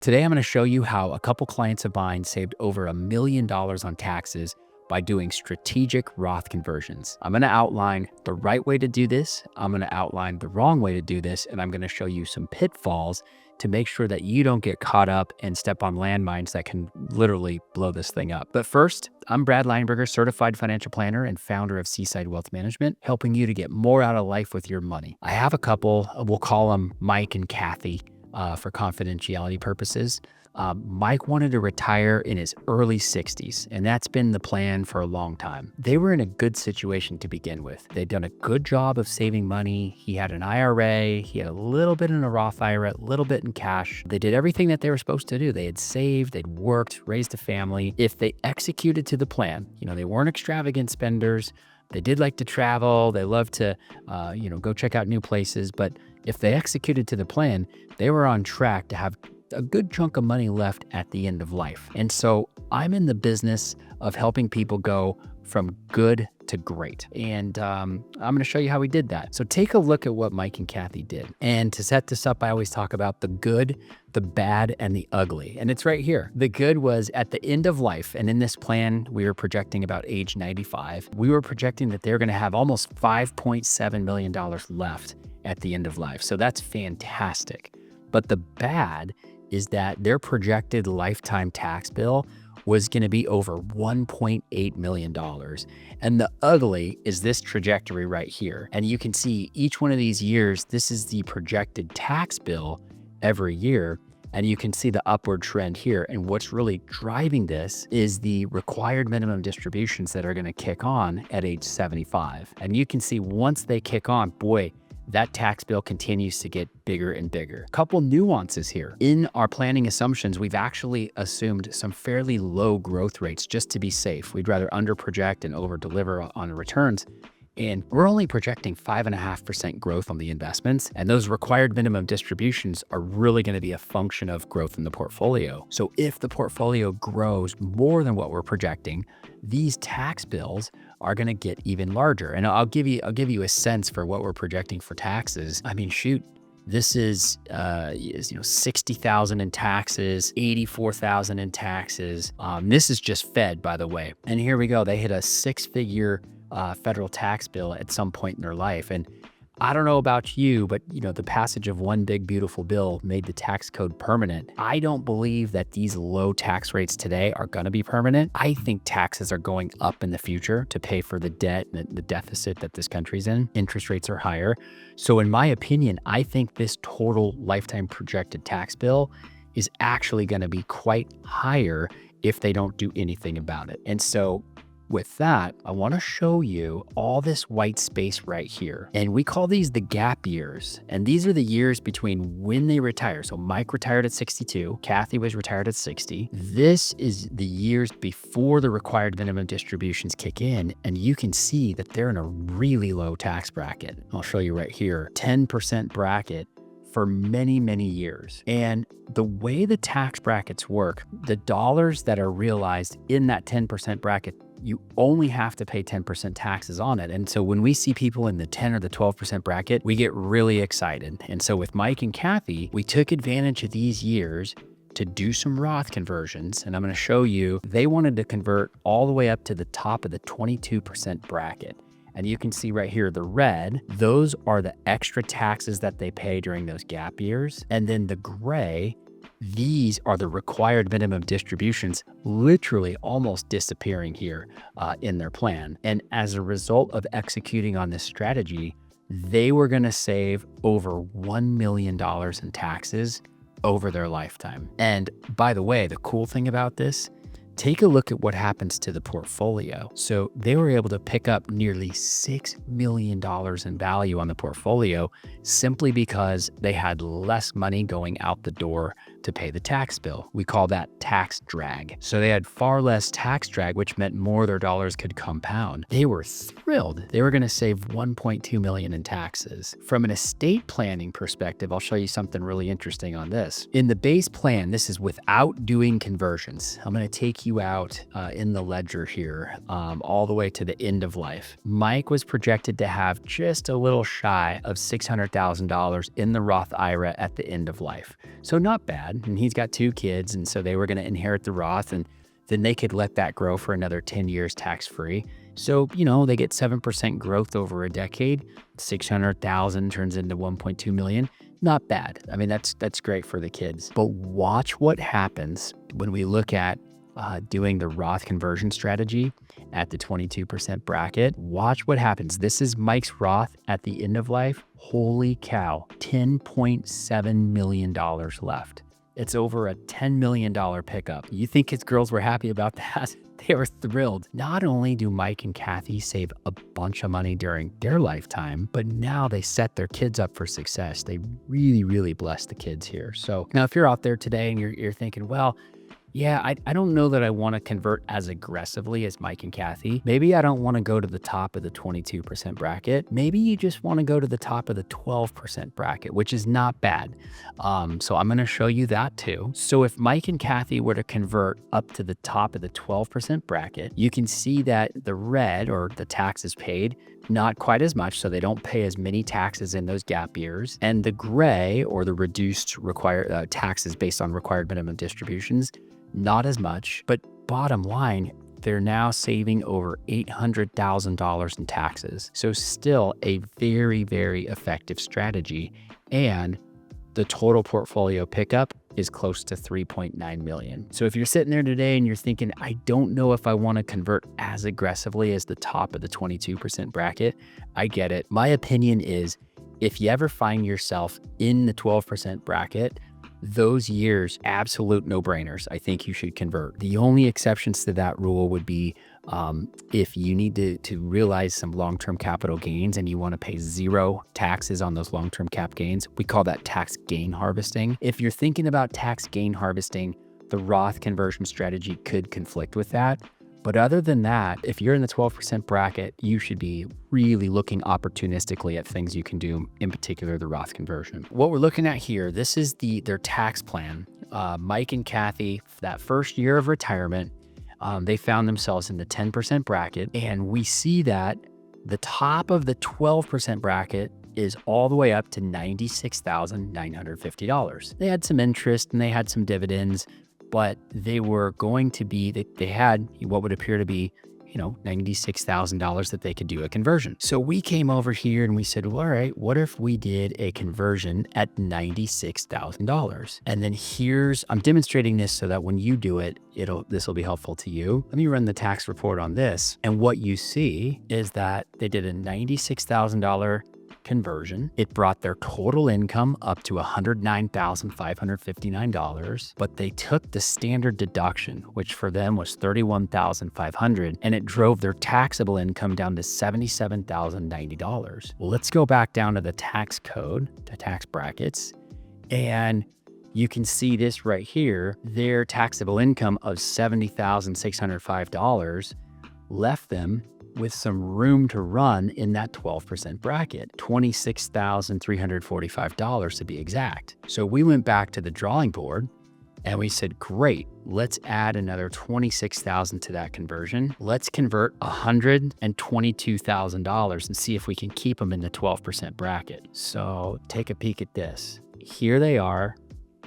Today, I'm going to show you how a couple clients of mine saved over $1 million on taxes by doing strategic Roth conversions. I'm going to outline the right way to do this. I'm going to outline the wrong way to do this. And I'm going to show you some pitfalls to make sure that you don't get caught up and step on landmines that can literally blow this thing up. But first, I'm Brad Lineberger, certified financial planner and founder of Seaside Wealth Management, helping you to get more out of life with your money. I have a couple, we'll call them Mike and Kathy. For confidentiality purposes. Mike wanted to retire in his early 60s, and that's been the plan for a long time. They were in a good situation to begin with. They'd done a good job of saving money. He had an IRA, he had a little bit in a Roth IRA, a little bit in cash. They did everything that they were supposed to do. They had saved, they'd worked, raised a family. If they executed to the plan, they weren't extravagant spenders. They did like to travel. They loved to, go check out new places. But if they executed to the plan, they were on track to have a good chunk of money left at the end of life. And so I'm in the business of helping people go from good to great. And I'm going to show you how we did that. So take a look at what Mike and Kathy did. And to set this up, I always talk about the good, the bad, and the ugly. And it's right here. The good was at the end of life. And in this plan, we were projecting about age 95. We were projecting that they're going to have almost $5.7 million left at the end of life. So that's fantastic. But the bad is that their projected lifetime tax bill was going to be over $1.8 million. And the ugly is this trajectory right here. And you can see each one of these years, this is the projected tax bill every year. And you can see the upward trend here. And what's really driving this is the required minimum distributions that are going to kick on at age 75. And you can see once they kick on, boy, that tax bill continues to get bigger and bigger. A couple nuances here. In our planning assumptions, we've actually assumed some fairly low growth rates just to be safe. We'd rather under project and over deliver on returns. And we're only projecting 5.5% growth on the investments. And those required minimum distributions are really going to be a function of growth in the portfolio. So if the portfolio grows more than what we're projecting, these tax bills are going to get even larger. And I'll give you a sense for what we're projecting for taxes. I mean, shoot, this is 60,000 in taxes, 84,000 in taxes. This is just Fed, by the way. And here we go. They hit a six-figure federal tax bill at some point in their life. And I don't know about you, but the passage of one big beautiful bill made the tax code permanent. I don't believe that these low tax rates today are going to be permanent. I think taxes are going up in the future to pay for the debt and the deficit that this country's in. Interest rates are higher. So in my opinion, I think this total lifetime projected tax bill is actually going to be quite higher if they don't do anything about it. And so with that, I want to show you all this white space right here. And we call these the gap years. And these are the years between when they retire. So Mike retired at 62, Kathy was retired at 60. This is the years before the required minimum distributions kick in. And you can see that they're in a really low tax bracket. I'll show you right here, 10% bracket for many, many years. And the way the tax brackets work, the dollars that are realized in that 10% bracket, you only have to pay 10% taxes on it. And so when we see people in the 10 or the 12% bracket, we get really excited. And so with Mike and Kathy, we took advantage of these years to do some Roth conversions. And I'm going to show you, they wanted to convert all the way up to the top of the 22% bracket. And you can see right here, the red, those are the extra taxes that they pay during those gap years. And then the gray, these are the required minimum distributions, literally almost disappearing here in their plan. And as a result of executing on this strategy, they were going to save over $1 million in taxes over their lifetime. And by the way, the cool thing about this, take a look at what happens to the portfolio. So they were able to pick up nearly $6 million in value on the portfolio simply because they had less money going out the door to pay the tax bill. We call that tax drag. So they had far less tax drag, which meant more of their dollars could compound. They were thrilled. They were going to save $1.2 million in taxes. From an estate planning perspective, I'll show you something really interesting on this. In the base plan, this is without doing conversions. I'm going to take you out in the ledger here, all the way to the end of life. Mike was projected to have just a little shy of $600,000 in the Roth IRA at the end of life. So not bad. bad. And he's got 2 kids. And so they were going to inherit the Roth, and then they could let that grow for another 10 years tax-free. So, they get 7% growth over a decade. 600,000 turns into 1.2 million. Not bad. I mean, that's great for the kids. But watch what happens when we look at doing the Roth conversion strategy at the 22% bracket. Watch what happens. This is Mike's Roth at the end of life. Holy cow, $10.7 million left. It's over a $10 million pickup. You think his girls were happy about that? They were thrilled. Not only do Mike and Kathy save a bunch of money during their lifetime, but now they set their kids up for success. They really, really bless the kids here. So now if you're out there today and you're thinking, well, yeah, I don't know that I want to convert as aggressively as Mike and Kathy. Maybe I don't want to go to the top of the 22% bracket. Maybe you just want to go to the top of the 12% bracket, which is not bad. So I'm going to show you that too. So if Mike and Kathy were to convert up to the top of the 12% bracket, you can see that the red, or the taxes paid, not quite as much, so they don't pay as many taxes in those gap years. And the gray, or the reduced required taxes based on required minimum distributions, not as much. But bottom line, they're now saving over $800,000 in taxes. So still a very, very effective strategy. And the total portfolio pickup is close to 3.9 million. So if you're sitting there today and you're thinking, I don't know if I want to convert as aggressively as the top of the 22% bracket, I get it. My opinion is, if you ever find yourself in the 12% bracket, those years, absolute no-brainers. I think you should convert. The only exceptions to that rule would be if you need to realize some long-term capital gains and you want to pay 0 taxes on those long-term cap gains. We call that tax gain harvesting. If you're thinking about tax gain harvesting, the Roth conversion strategy could conflict with that. But other than that, if you're in the 12% bracket, you should be really looking opportunistically at things you can do, in particular the Roth conversion. What we're looking at here, this is their tax plan. Mike and Kathy, that first year of retirement, they found themselves in the 10% bracket. And we see that the top of the 12% bracket is all the way up to $96,950. They had some interest and they had some dividends, but they were going to be, they had what would appear to be, $96,000 that they could do a conversion. So we came over here and we said, well, all right, what if we did a conversion at $96,000? And then I'm demonstrating this so that when you do it, this will be helpful to you. Let me run the tax report on this. And what you see is that they did a $96,000 conversion. It brought their total income up to $109,559, but they took the standard deduction, which for them was $31,500, and it drove their taxable income down to $77,090. Well, let's go back down to the tax code, the tax brackets, and you can see this right here. Their taxable income of $70,605 left them with some room to run in that 12% bracket, $26,345 to be exact. So we went back to the drawing board and we said, great, let's add another $26,000 to that conversion. Let's convert $122,000 and see if we can keep them in the 12% bracket. So take a peek at this. Here they are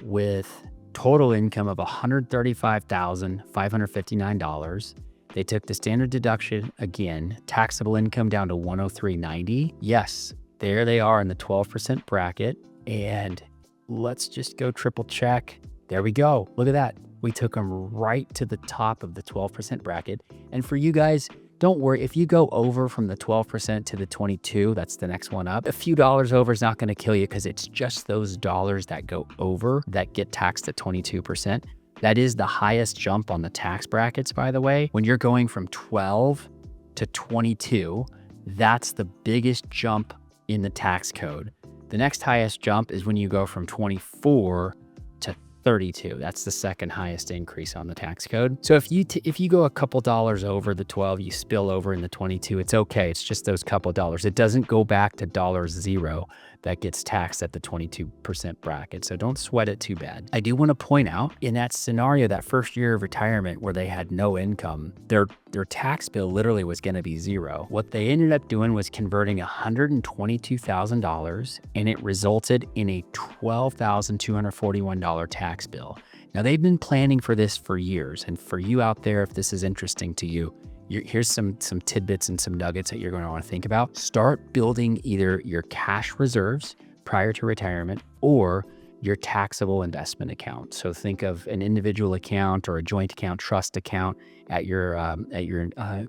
with total income of $135,559. They took the standard deduction again, taxable income down to $103.90. Yes, there they are in the 12% bracket. And let's just go triple check. There we go. Look at that. We took them right to the top of the 12% bracket. And for you guys, don't worry. If you go over from the 12% to the 22, that's the next one up. A few dollars over is not going to kill you because it's just those dollars that go over that get taxed at 22%. That is the highest jump on the tax brackets, by the way. When you're going from 12 to 22, that's the biggest jump in the tax code. The next highest jump is when you go from 24 to 32. That's the second highest increase on the tax code. So if you go a couple dollars over the 12, you spill over in the 22, it's okay. It's just those couple dollars. It doesn't go back to $0 that gets taxed at the 22% bracket. So don't sweat it too bad. I do want to point out, in that scenario, that first year of retirement where they had no income, their tax bill literally was going to be 0. What they ended up doing was converting $122,000, and it resulted in a $12,241 tax tax bill. Now, they've been planning for this for years. And for you out there, if this is interesting to you, here's some tidbits and some nuggets that you're going to want to think about. Start building either your cash reserves prior to retirement or your taxable investment account. So think of an individual account or a joint account, trust account at your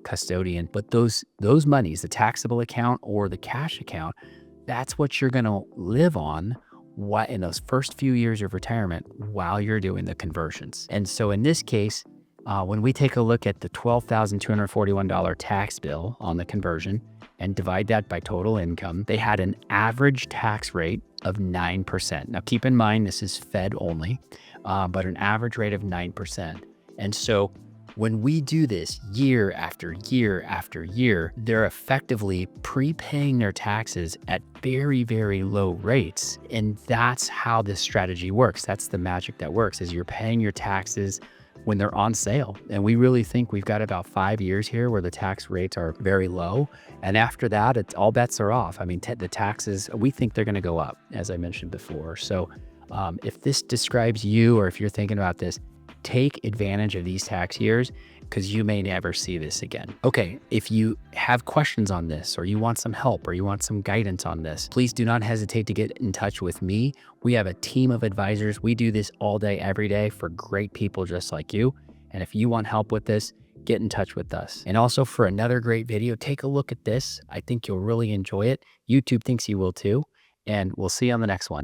custodian. But those monies, the taxable account or the cash account, that's what you're going to live on in those first few years of retirement while you're doing the conversions. And so in this case, when we take a look at the $12,241 tax bill on the conversion and divide that by total income, they had an average tax rate of 9%. Now, keep in mind, this is Fed only, but an average rate of 9%. And so when we do this year after year after year, they're effectively prepaying their taxes at very, very low rates. And that's how this strategy works. That's the magic that works, is you're paying your taxes when they're on sale. And we really think we've got about 5 years here where the tax rates are very low. And after that, all bets are off. I mean, the taxes, we think they're going to go up, as I mentioned before. So if this describes you, or if you're thinking about this, take advantage of these tax years, because you may never see this again. Okay, if you have questions on this, or you want some help, or you want some guidance on this, please do not hesitate to get in touch with me. We have a team of advisors. We do this all day, every day for great people just like you. And if you want help with this, get in touch with us. And also, for another great video, take a look at this. I think you'll really enjoy it. YouTube thinks you will too. And we'll see you on the next one.